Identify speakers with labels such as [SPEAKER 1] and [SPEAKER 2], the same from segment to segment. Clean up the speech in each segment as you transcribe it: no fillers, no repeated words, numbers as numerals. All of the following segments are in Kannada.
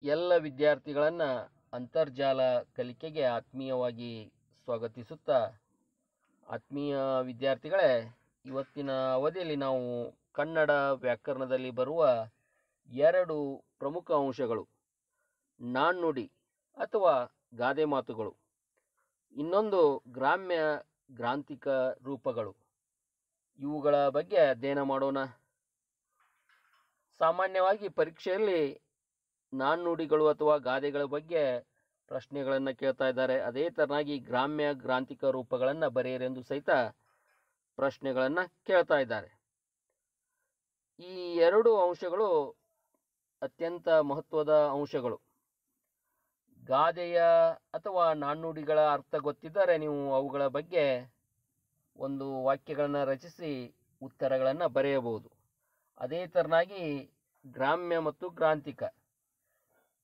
[SPEAKER 1] ಎಲ್ಲ ವಿದ್ಯಾರ್ಥಿಗಳನ್ನು ಅಂತರ್ಜಾಲ ಕಲಿಕೆಗೆ ಆತ್ಮೀಯವಾಗಿ ಸ್ವಾಗತಿಸುತ್ತಾ, ಆತ್ಮೀಯ ವಿದ್ಯಾರ್ಥಿಗಳೇ, ಇವತ್ತಿನ ಅವಧಿಯಲ್ಲಿ ನಾವು ಕನ್ನಡ ವ್ಯಾಕರಣದಲ್ಲಿ ಬರುವ ಎರಡು ಪ್ರಮುಖ ಅಂಶಗಳು, ನಾಣ್ಣುಡಿ ಅಥವಾ ಗಾದೆ ಮಾತುಗಳು, ಇನ್ನೊಂದು ಗ್ರಾಮ್ಯ ಗ್ರಾಂಥಿಕ ರೂಪಗಳು, ಇವುಗಳ ಬಗ್ಗೆ ಅಧ್ಯಯನ ಮಾಡೋಣ. ಸಾಮಾನ್ಯವಾಗಿ ಪರೀಕ್ಷೆಯಲ್ಲಿ ನಾಣ್ಣುಡಿಗಳು ಅಥವಾ ಗಾದೆಗಳ ಬಗ್ಗೆ ಪ್ರಶ್ನೆಗಳನ್ನು ಕೇಳ್ತಾ ಇದ್ದಾರೆ. ಅದೇ ತರನಾಗಿ ಗ್ರಾಮ್ಯ ಗ್ರಾಂಥಿಕ ರೂಪಗಳನ್ನು ಬರೆಯಿರೆಂದು ಸಹಿತ ಪ್ರಶ್ನೆಗಳನ್ನು ಕೇಳ್ತಾ ಇದ್ದಾರೆ. ಈ ಎರಡು ಅಂಶಗಳು ಅತ್ಯಂತ ಮಹತ್ವದ ಅಂಶಗಳು. ಗಾದೆಯ ಅಥವಾ ನಾಣ್ಣುಡಿಗಳ ಅರ್ಥ ಗೊತ್ತಿದ್ದರೆ ನೀವು ಅವುಗಳ ಬಗ್ಗೆ ಒಂದು ವಾಕ್ಯಗಳನ್ನು ರಚಿಸಿ ಉತ್ತರಗಳನ್ನು ಬರೆಯಬಹುದು. ಅದೇ ತರನಾಗಿ ಗ್ರಾಮ್ಯ ಮತ್ತು ಗ್ರಾಂಥಿಕ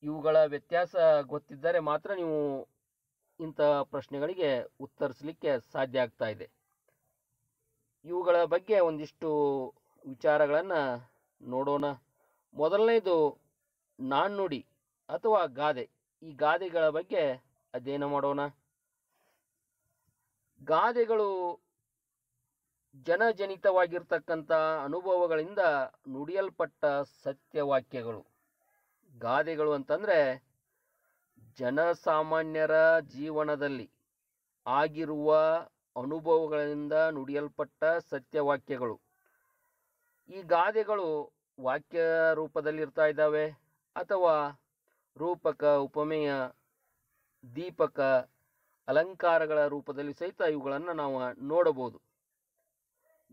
[SPEAKER 1] ಇವುಗಳ ವ್ಯತ್ಯಾಸ ಗೊತ್ತಿದ್ದರೆ ಮಾತ್ರ ನೀವು ಇಂಥ ಪ್ರಶ್ನೆಗಳಿಗೆ ಉತ್ತರಿಸಲಿಕ್ಕೆ ಸಾಧ್ಯ ಆಗ್ತಾ ಇದೆ. ಇವುಗಳ ಬಗ್ಗೆ ಒಂದಿಷ್ಟು ವಿಚಾರಗಳನ್ನು ನೋಡೋಣ. ಮೊದಲನೇದು ನಾಣ್ಣುಡಿ ಅಥವಾ ಗಾದೆ. ಈ ಗಾದೆಗಳ ಬಗ್ಗೆ ಅಧ್ಯಯನ ಮಾಡೋಣ. ಗಾದೆಗಳು ಜನಜನಿತವಾಗಿರ್ತಕ್ಕಂಥ ಅನುಭವಗಳಿಂದ ನುಡಿಯಲ್ಪಟ್ಟ ಸತ್ಯವಾಕ್ಯಗಳು. ಗಾದೆಗಳು ಅಂತಂದರೆ ಜನಸಾಮಾನ್ಯರ ಜೀವನದಲ್ಲಿ ಆಗಿರುವ ಅನುಭವಗಳಿಂದ ನುಡಿಯಲ್ಪಟ್ಟ ಸತ್ಯವಾಕ್ಯಗಳು. ಈ ಗಾದೆಗಳು ವಾಕ್ಯ ರೂಪದಲ್ಲಿರ್ತಾ ಇದ್ದಾವೆ ಅಥವಾ ರೂಪಕ, ಉಪಮೇಯ, ದೀಪಕ, ಅಲಂಕಾರಗಳ ರೂಪದಲ್ಲಿ ಸಹಿತ ಇವುಗಳನ್ನು ನಾವು ನೋಡಬಹುದು.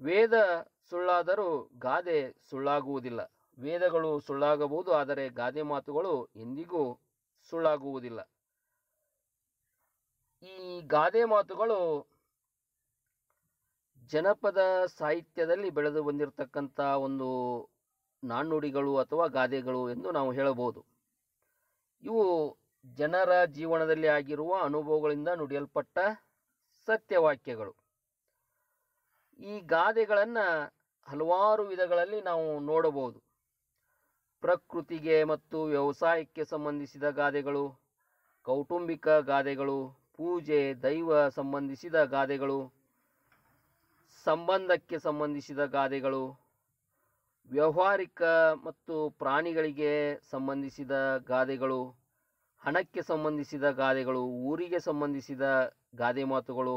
[SPEAKER 1] ವೇದ ಸುಳ್ಳಾದರೂ ಗಾದೆ ಸುಳ್ಳಾಗುವುದಿಲ್ಲ. ವೇದಗಳು ಸುಳ್ಳಾಗಬಹುದು, ಆದರೆ ಗಾದೆ ಮಾತುಗಳು ಎಂದಿಗೂ ಸುಳ್ಳಾಗುವುದಿಲ್ಲ. ಈ ಗಾದೆ ಮಾತುಗಳು ಜನಪದ ಸಾಹಿತ್ಯದಲ್ಲಿ ಬೆಳೆದು ಬಂದಿರತಕ್ಕಂಥ ಒಂದು ನಾಣ್ಣುಡಿಗಳು ಅಥವಾ ಗಾದೆಗಳು ಎಂದು ನಾವು ಹೇಳಬಹುದು. ಇವು ಜನರ ಜೀವನದಲ್ಲಿ ಆಗಿರುವ ಅನುಭವಗಳಿಂದ ನುಡಿಯಲ್ಪಟ್ಟ ಸತ್ಯವಾಕ್ಯಗಳು. ಈ ಗಾದೆಗಳನ್ನು ಹಲವಾರು ವಿಧಗಳಲ್ಲಿ ನಾವು ನೋಡಬಹುದು. ಪ್ರಕೃತಿಗೆ ಮತ್ತು ವ್ಯವಸಾಯಕ್ಕೆ ಸಂಬಂಧಿಸಿದ ಗಾದೆಗಳು, ಕೌಟುಂಬಿಕ ಗಾದೆಗಳು, ಪೂಜೆ ದೈವ ಸಂಬಂಧಿಸಿದ ಗಾದೆಗಳು, ಸಂಬಂಧಕ್ಕೆ ಸಂಬಂಧಿಸಿದ ಗಾದೆಗಳು, ವ್ಯಾವಹಾರಿಕ ಮತ್ತು ಪ್ರಾಣಿಗಳಿಗೆ ಸಂಬಂಧಿಸಿದ ಗಾದೆಗಳು, ಹಣಕ್ಕೆ ಸಂಬಂಧಿಸಿದ ಗಾದೆಗಳು, ಊರಿಗೆ ಸಂಬಂಧಿಸಿದ ಗಾದೆ ಮಾತುಗಳು,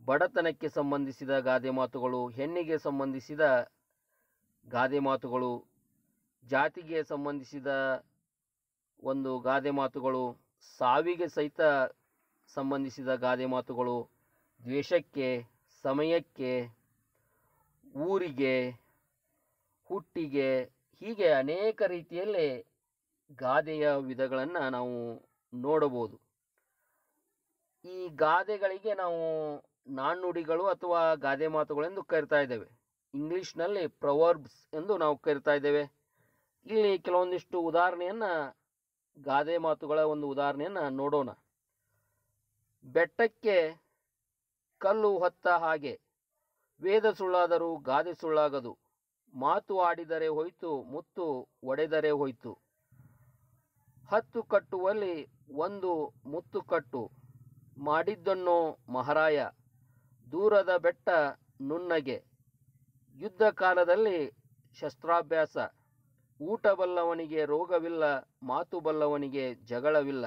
[SPEAKER 1] ಬಡತನಕ್ಕೆ ಸಂಬಂಧಿಸಿದ ಗಾದೆ ಮಾತುಗಳು, ಹೆಣ್ಣಿಗೆ ಸಂಬಂಧಿಸಿದ ಗಾದೆ ಮಾತುಗಳು, ಜಾತಿಗೆ ಸಂಬಂಧಿಸಿದ ಒಂದು ಗಾದೆ ಮಾತುಗಳು, ಸಾವಿಗೆ ಸಹಿತ ಸಂಬಂಧಿಸಿದ ಗಾದೆ ಮಾತುಗಳು, ದ್ವೇಷಕ್ಕೆ, ಸಮಯಕ್ಕೆ, ಊರಿಗೆ, ಹುಟ್ಟಿಗೆ, ಹೀಗೆ ಅನೇಕ ರೀತಿಯಲ್ಲಿ ಗಾದೆಯ ವಿಧಗಳನ್ನು ನಾವು ನೋಡಬಹುದು. ಈ ಗಾದೆಗಳಿಗೆ ನಾವು ನಾಣ್ಣುಡಿಗಳು ಅಥವಾ ಗಾದೆ ಮಾತುಗಳೆಂದು ಕರಿತಾ ಇದ್ದೇವೆ. ಇಂಗ್ಲಿಷ್ನಲ್ಲಿ ಪ್ರೊವರ್ಬ್ಸ್ ಎಂದು ನಾವು ಕರಿತಾ ಇದ್ದೇವೆ. ಇಲ್ಲಿ ಕೆಲವೊಂದಿಷ್ಟು ಉದಾಹರಣೆಯನ್ನು, ಗಾದೆ ಮಾತುಗಳ ಒಂದು ಉದಾಹರಣೆಯನ್ನು ನೋಡೋಣ. ಬೆಟ್ಟಕ್ಕೆ ಕಲ್ಲು ಹೊತ್ತ ಹಾಗೆ, ವೇದ ಸುಳ್ಳಾದರೂ ಗಾದೆ ಸುಳ್ಳಾಗದು, ಮಾತು ಆಡಿದರೆ ಹೋಯ್ತು, ಮುತ್ತು ಒಡೆದರೆ ಹೋಯ್ತು, 10 ಕಟ್ಟುವಲ್ಲಿ ಒಂದು ಮುತ್ತು ಕಟ್ಟು, ಮಾಡಿದ್ದನ್ನು ಮಹಾರಾಯ, ದೂರದ ಬೆಟ್ಟ ನುಣ್ಣಗೆ, ಯುದ್ಧ ಕಾಲದಲ್ಲಿ ಶಸ್ತ್ರಾಭ್ಯಾಸ, ಊಟ ಬಲ್ಲವನಿಗೆ ರೋಗವಿಲ್ಲ, ಮಾತು ಬಲ್ಲವನಿಗೆ ಜಗಳವಿಲ್ಲ,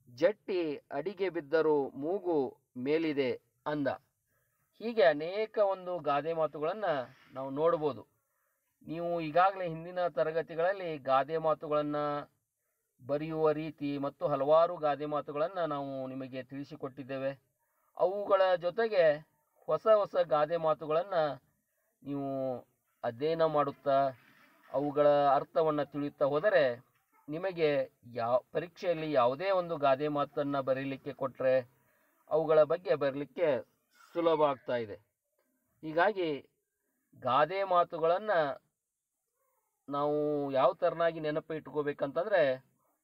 [SPEAKER 1] ಜಟ್ಟಿ ಅಡಿಗೆ ಬಿದ್ದರೂ ಮೂಗು ಮೇಲಿದೆ ಅಂದ. ಹೀಗೆ ಅನೇಕ ಒಂದು ಗಾದೆ ಮಾತುಗಳನ್ನು ನಾವು ನೋಡ್ಬೋದು. ನೀವು ಈಗಾಗಲೇ ಹಿಂದಿನ ತರಗತಿಗಳಲ್ಲಿ ಗಾದೆ ಮಾತುಗಳನ್ನು ಬರೆಯುವ ರೀತಿ ಮತ್ತು ಹಲವಾರು ಗಾದೆ ಮಾತುಗಳನ್ನು ನಾವು ನಿಮಗೆ ತಿಳಿಸಿಕೊಟ್ಟಿದ್ದೇವೆ. ಅವುಗಳ ಜೊತೆಗೆ ಹೊಸ ಹೊಸ ಗಾದೆ ಮಾತುಗಳನ್ನು ನೀವು ಅಧ್ಯಯನ ಮಾಡುತ್ತಾ ಅವುಗಳ ಅರ್ಥವನ್ನು ತಿಳಿಯುತ್ತಾ ಹೋದರೆ ನಿಮಗೆ ಪರೀಕ್ಷೆಯಲ್ಲಿ ಯಾವುದೇ ಒಂದು ಗಾದೆ ಮಾತನ್ನು ಬರೀಲಿಕ್ಕೆ ಕೊಟ್ಟರೆ ಅವುಗಳ ಬಗ್ಗೆ ಬರಲಿಕ್ಕೆ ಸುಲಭ ಆಗ್ತಾ ಇದೆ. ಹೀಗಾಗಿ ಗಾದೆ ಮಾತುಗಳನ್ನು ನಾವು ಯಾವ ಥರನಾಗಿ ನೆನಪು ಇಟ್ಕೋಬೇಕಂತಂದರೆ,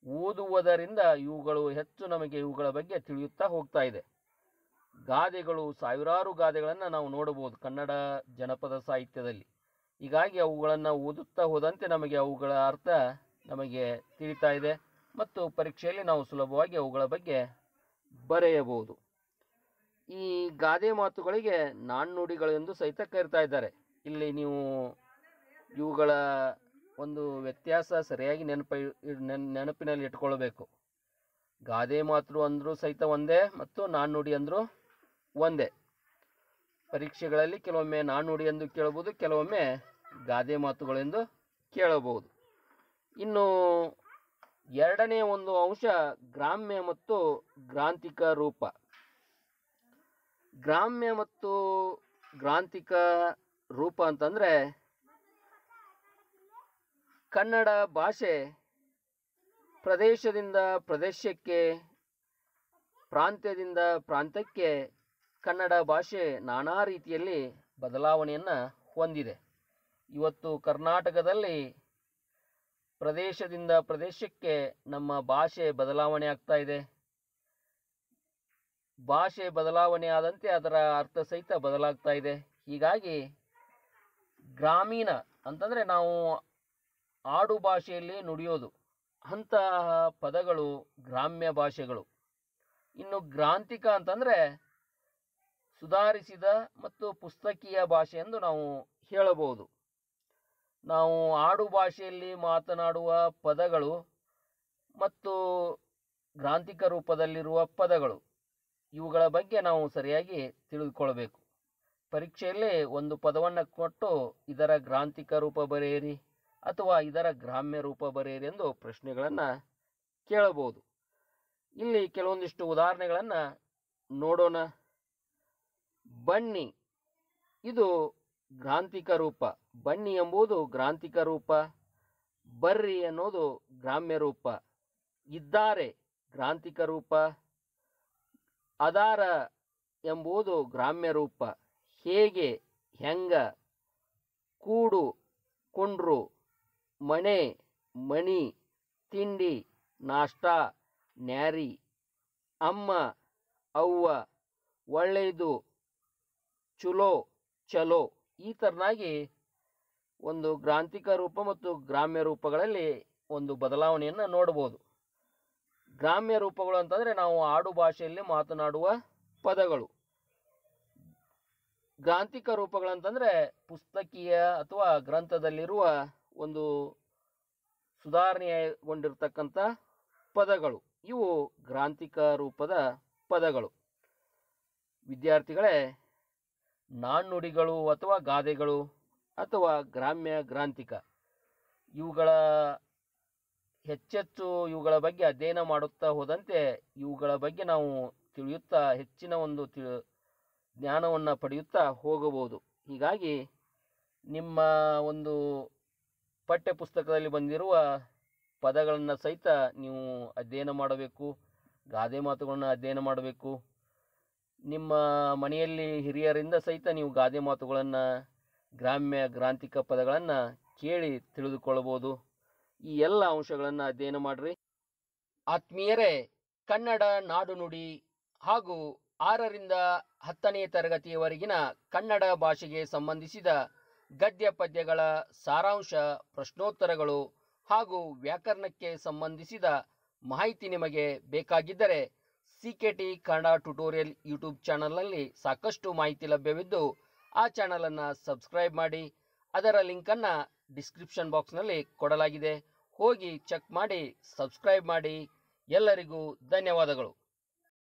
[SPEAKER 1] ಓದುವುದರಿಂದ ಇವುಗಳು ಹೆಚ್ಚು ನಮಗೆ ಇವುಗಳ ಬಗ್ಗೆ ತಿಳಿಯುತ್ತಾ ಹೋಗ್ತಾ ಇದೆ. ಗಾದೆಗಳು, ಸಾವಿರಾರು ಗಾದೆಗಳನ್ನು ನಾವು ನೋಡಬಹುದು ಕನ್ನಡ ಜನಪದ ಸಾಹಿತ್ಯದಲ್ಲಿ. ಹೀಗಾಗಿ ಅವುಗಳನ್ನು ಓದುತ್ತಾ ಹೋದಂತೆ ನಮಗೆ ಅವುಗಳ ಅರ್ಥ ನಮಗೆ ತಿಳಿತಾ ಇದೆ ಮತ್ತು ಪರೀಕ್ಷೆಯಲ್ಲಿ ನಾವು ಸುಲಭವಾಗಿ ಅವುಗಳ ಬಗ್ಗೆ ಬರೆಯಬಹುದು. ಈ ಗಾದೆ ಮಾತುಗಳಿಗೆ ನಾಣ್ಣುಡಿಗಳು ಎಂದು ಸಹಿತ ಕರೀತಾ ಇದ್ದಾರೆ. ಇಲ್ಲಿ ನೀವು ಇವುಗಳ ಒಂದು ವ್ಯತ್ಯಾಸ ಸರಿಯಾಗಿ ನೆನಪಿನಲ್ಲಿ ಇಟ್ಕೊಳ್ಬೇಕು. ಗಾದೆ ಮಾತು ಅಂದರೂ ಸಹಿತ ಒಂದೇ ಮತ್ತು ನಾಣ್ಣುಡಿ ಅಂದರೂ ಒಂದೇ. ಪರೀಕ್ಷೆಗಳಲ್ಲಿ ಕೆಲವೊಮ್ಮೆ ನಾಣ್ಣುಡಿ ಎಂದು ಕೇಳಬಹುದು, ಕೆಲವೊಮ್ಮೆ ಗಾದೆ ಮಾತುಗಳೆಂದು ಕೇಳಬಹುದು. ಇನ್ನು ಎರಡನೇ ಒಂದು ಅಂಶ ಗ್ರಾಮ್ಯ ಮತ್ತು ಗ್ರಾಂಥಿಕ ರೂಪ. ಗ್ರಾಮ್ಯ ಮತ್ತು ಗ್ರಾಂಥಿಕ ರೂಪ ಅಂತಂದರೆ ಕನ್ನಡ ಭಾಷೆ ಪ್ರದೇಶದಿಂದ ಪ್ರದೇಶಕ್ಕೆ, ಪ್ರಾಂತ್ಯದಿಂದ ಪ್ರಾಂತ್ಯಕ್ಕೆ ಕನ್ನಡ ಭಾಷೆ ನಾನಾ ರೀತಿಯಲ್ಲಿ ಬದಲಾವಣೆಯನ್ನು ಹೊಂದಿದೆ. ಇವತ್ತು ಕರ್ನಾಟಕದಲ್ಲಿ ಪ್ರದೇಶದಿಂದ ಪ್ರದೇಶಕ್ಕೆ ನಮ್ಮ ಭಾಷೆ ಬದಲಾವಣೆ ಆಗ್ತಾ ಇದೆ. ಭಾಷೆ ಬದಲಾವಣೆ ಆದಂತೆ ಅದರ ಅರ್ಥ ಸಹಿತ ಬದಲಾಗ್ತಾ ಇದೆ. ಹೀಗಾಗಿ ಗ್ರಾಮೀಣ ಅಂತಂದರೆ ನಾವು ಆಡು ಭಾಷೆಯಲ್ಲಿ ನುಡಿಯೋದು, ಅಂತಹ ಪದಗಳು ಗ್ರಾಮ್ಯ ಭಾಷೆಗಳು. ಇನ್ನು ಗ್ರಾಂಥಿಕ ಅಂತಂದರೆ ಸುಧಾರಿಸಿದ ಮತ್ತು ಪುಸ್ತಕೀಯ ಭಾಷೆ ಎಂದು ನಾವು ಹೇಳಬಹುದು. ನಾವು ಆಡು ಭಾಷೆಯಲ್ಲಿ ಮಾತನಾಡುವ ಪದಗಳು ಮತ್ತು ಗ್ರಾಂಥಿಕ ರೂಪದಲ್ಲಿರುವ ಪದಗಳು, ಇವುಗಳ ಬಗ್ಗೆ ನಾವು ಸರಿಯಾಗಿ ತಿಳಿದುಕೊಳ್ಬೇಕು. ಪರೀಕ್ಷೆಯಲ್ಲಿ ಒಂದು ಪದವನ್ನು ಕೊಟ್ಟು ಇದರ ಗ್ರಾಂಥಿಕ ರೂಪ ಬರೆಯಿರಿ ಅಥವಾ ಇದರ ಗ್ರಾಮ್ಯ ರೂಪ ಬರೆಯಿರಿ ಎಂದು ಪ್ರಶ್ನೆಗಳನ್ನು ಕೇಳಬಹುದು. ಇಲ್ಲಿ ಕೆಲವೊಂದಿಷ್ಟು ಉದಾಹರಣೆಗಳನ್ನು ನೋಡೋಣ. ಬನ್ನಿ, ಇದು ಗ್ರಾಂಥಿಕ ರೂಪ. ಬನ್ನಿ ಎಂಬುದು ಗ್ರಾಂಥಿಕ ರೂಪ. ಬರ್ರಿ ಅನ್ನೋದು ಗ್ರಾಮ್ಯ ರೂಪ. ಇದ್ದಾರೆ ಗ್ರಾಂಥಿಕ ರೂಪ. ಅದಾರ ಎಂಬುದು ಗ್ರಾಮ್ಯ ರೂಪ. ಹೇಗೆ, ಹೆಂಗ, ಕೂಡು, ಕುಂಡ್ರು, ಮನೆ, ಮಣಿ, ತಿಂಡಿ, ನಾಷ್ಟ, ನ್ಯಾರಿ, ಅಮ್ಮ, ಅವ್ವ, ಒಳ್ಳೆಯದು, ಚಲೋ, ಚಲೋ, ಈ ಥರನಾಗಿ ಒಂದು ಗ್ರಾಂಥಿಕ ರೂಪ ಮತ್ತು ಗ್ರಾಮ್ಯ ರೂಪಗಳಲ್ಲಿ ಒಂದು ಬದಲಾವಣೆಯನ್ನು ನೋಡ್ಬೋದು. ಗ್ರಾಮ್ಯ ರೂಪಗಳು ಅಂತಂದರೆ ನಾವು ಆಡು ಭಾಷೆಯಲ್ಲಿ ಮಾತನಾಡುವ ಪದಗಳು. ಗ್ರಾಂಥಿಕ ರೂಪಗಳಂತಂದರೆ ಪುಸ್ತಕೀಯ ಅಥವಾ ಗ್ರಂಥದಲ್ಲಿರುವ ಒಂದು ಸುಧಾರಣೆಗೊಂಡಿರ್ತಕ್ಕಂಥ ಪದಗಳು. ಇವು ಗ್ರಾಂಥಿಕ ರೂಪದ ಪದಗಳು. ವಿದ್ಯಾರ್ಥಿಗಳೇ, ನಾಣ್ಣುಡಿಗಳು ಅಥವಾ ಗಾದೆಗಳು ಅಥವಾ ಗ್ರಾಮ್ಯ ಗ್ರಾಂಥಿಕ ಇವುಗಳ ಹೆಚ್ಚೆಚ್ಚು ಇವುಗಳ ಬಗ್ಗೆ ಅಧ್ಯಯನ ಮಾಡುತ್ತಾ ಹೋದಂತೆ ಇವುಗಳ ಬಗ್ಗೆ ನಾವು ತಿಳಿಯುತ್ತಾ ಹೆಚ್ಚಿನ ಒಂದು ಜ್ಞಾನವನ್ನು ಪಡೆಯುತ್ತಾ ಹೋಗಬಹುದು. ಹೀಗಾಗಿ ನಿಮ್ಮ ಒಂದು ಪಠ್ಯ ಪುಸ್ತಕದಲ್ಲಿ ಬಂದಿರುವ ಪದಗಳನ್ನು ಸಹಿತ ನೀವು ಅಧ್ಯಯನ ಮಾಡಬೇಕು, ಗಾದೆ ಮಾತುಗಳನ್ನು ಅಧ್ಯಯನ ಮಾಡಬೇಕು. ನಿಮ್ಮ ಮನೆಯಲ್ಲಿ ಹಿರಿಯರಿಂದ ಸಹಿತ ನೀವು ಗಾದೆ ಮಾತುಗಳನ್ನು, ಗ್ರಾಮ್ಯ ಗ್ರಾಂಥಿಕ ಪದಗಳನ್ನು ಕೇಳಿ ತಿಳಿದುಕೊಳ್ಳಬಹುದು. ಈ ಎಲ್ಲ ಅಂಶಗಳನ್ನು ಅಧ್ಯಯನ ಮಾಡಿರಿ. ಆತ್ಮೀಯರೇ, ಕನ್ನಡ ನಾಡು ನುಡಿ ಹಾಗೂ 6ರಿಂದ 10ನೇ ತರಗತಿಯವರೆಗಿನ ಕನ್ನಡ ಭಾಷೆಗೆ ಸಂಬಂಧಿಸಿದ ಗದ್ಯ ಪದ್ಯಗಳ ಸಾರಾಂಶ, ಪ್ರಶ್ನೋತ್ತರಗಳು ಹಾಗೂ ವ್ಯಾಕರಣಕ್ಕೆ ಸಂಬಂಧಿಸಿದ ಮಾಹಿತಿ ನಿಮಗೆ ಬೇಕಾಗಿದ್ದರೆ CKT ಕನ್ನಡ ಟ್ಯುಟೋರಿಯಲ್ ಯೂಟ್ಯೂಬ್ ಚಾನಲ್ನಲ್ಲಿ ಸಾಕಷ್ಟು ಮಾಹಿತಿ ಲಭ್ಯವಿದ್ದು ಆ ಚಾನಲನ್ನು ಸಬ್ಸ್ಕ್ರೈಬ್ ಮಾಡಿ. ಅದರ ಲಿಂಕನ್ನು ಡಿಸ್ಕ್ರಿಪ್ಷನ್ ಬಾಕ್ಸ್ನಲ್ಲಿ ಕೊಡಲಾಗಿದೆ. ಹೋಗಿ ಚೆಕ್ ಮಾಡಿ, ಸಬ್ಸ್ಕ್ರೈಬ್ ಮಾಡಿ. ಎಲ್ಲರಿಗೂ ಧನ್ಯವಾದಗಳು.